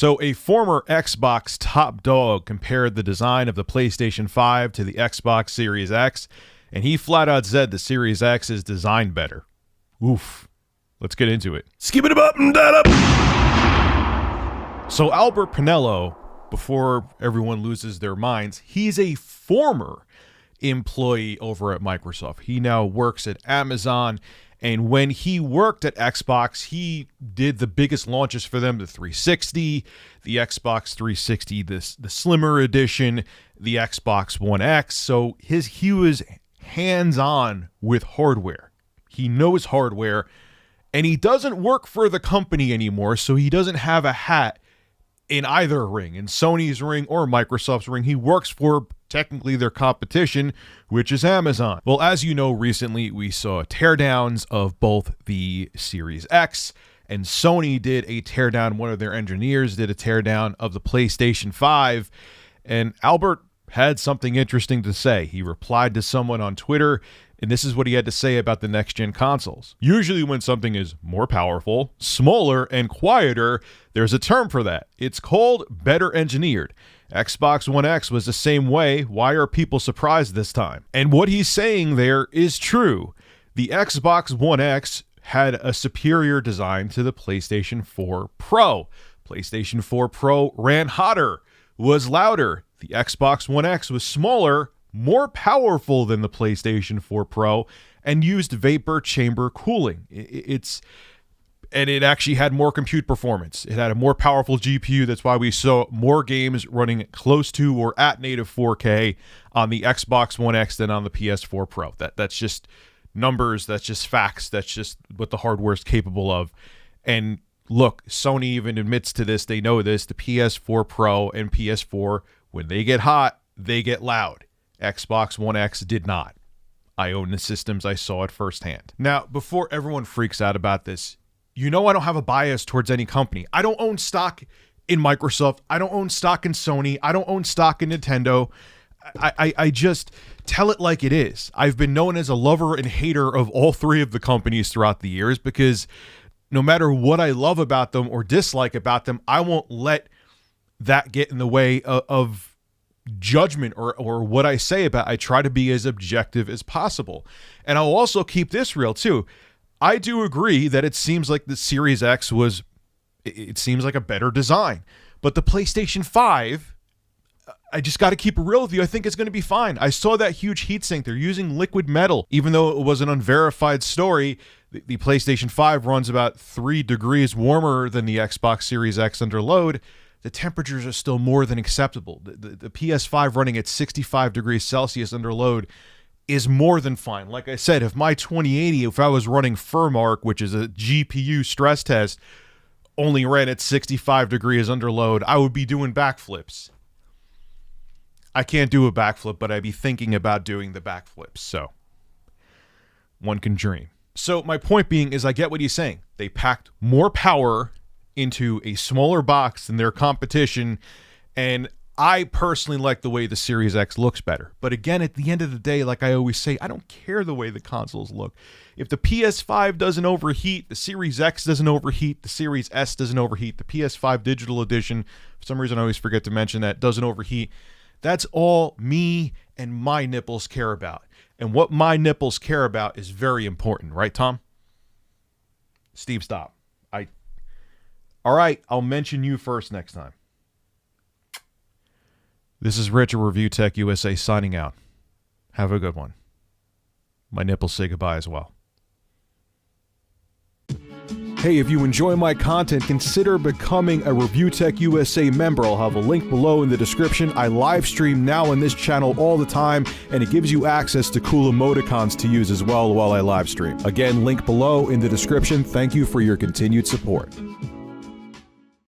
So a former Xbox top dog compared the design of the PlayStation 5 to the Xbox Series X, and he flat out said the Series X is designed better. Oof. Let's get into it. Skip it up and that up. So Albert Pinello, before everyone loses their minds, he's a former employee over at Microsoft. He now works at Amazon, and when he worked at Xbox, he did the biggest launches for them, the 360, the Xbox 360, the slimmer edition, the Xbox One X. So he was hands-on with hardware. He knows hardware, and he doesn't work for the company anymore, so he doesn't have a hat in either ring, in Sony's ring or Microsoft's ring. He works for technically their competition, which is Amazon. Well, as you know, recently we saw teardowns of both the Series X, and Sony did a teardown. One of their engineers did a teardown of the PlayStation 5, and Albert had something interesting to say. He replied to someone on Twitter, and this is what he had to say about the next-gen consoles. Usually when something is more powerful, smaller, and quieter, there's a term for that. It's called better engineered. Xbox One X was the same way. Why are people surprised this time? And what he's saying there is true. The Xbox One X had a superior design to the PlayStation 4 Pro. PlayStation 4 Pro ran hotter, was louder. The Xbox One X was smaller, more powerful than the PlayStation 4 Pro, and used vapor chamber cooling. And it actually had more compute performance. It had a more powerful GPU. That's why we saw more games running close to or at native 4K on the Xbox One X than on the PS4 Pro. That's just numbers. That's just facts. That's just what the hardware is capable of. And look, Sony even admits to this. They know this. The PS4 Pro and PS4, when they get hot, they get loud. Xbox One X did not. I own the systems. I saw it firsthand. Now, before everyone freaks out about this, you know I don't have a bias towards any company. I don't own stock in Microsoft. I don't own stock in Sony. I don't own stock in Nintendo. I just tell it like it is. I've been known as a lover and hater of all three of the companies throughout the years because no matter what I love about them or dislike about them, I won't let that get in the way of judgment or what I say about. I try to be as objective as possible. And I'll also keep this real too. I do agree that it seems like the Series X it seems like a better design. But the PlayStation 5, I just got to keep it real with you. I think it's going to be fine. I saw that huge heatsink. They're using liquid metal. Even though it was an unverified story, the PlayStation 5 runs about 3 degrees warmer than the Xbox Series X under load. The temperatures are still more than acceptable. The PS5 running at 65 degrees Celsius under load is more than fine. Like I said, if my 2080, if I was running Firmark, which is a GPU stress test, only ran at 65 degrees under load, I would be doing backflips. I can't do a backflip, but I'd be thinking about doing the backflips. So one can dream. So my point being is I get what he's saying. They packed more power into a smaller box than their competition, and I personally like the way the Series X looks better. But again, at the end of the day, like I always say, I don't care the way the consoles look. If the PS5 doesn't overheat, the Series X doesn't overheat, the Series S doesn't overheat, the PS5 Digital Edition, for some reason I always forget to mention that, doesn't overheat. That's all me and my nipples care about. And what my nipples care about is very important, right, Tom? Steve, stop. All right, I'll mention you first next time. This is Rich at Review Tech USA signing out. Have a good one. My nipples say goodbye as well. Hey, if you enjoy my content, consider becoming a Review Tech USA member. I'll have a link below in the description. I live stream now on this channel all the time, and it gives you access to cool emoticons to use as well while I live stream. Again, link below in the description. Thank you for your continued support.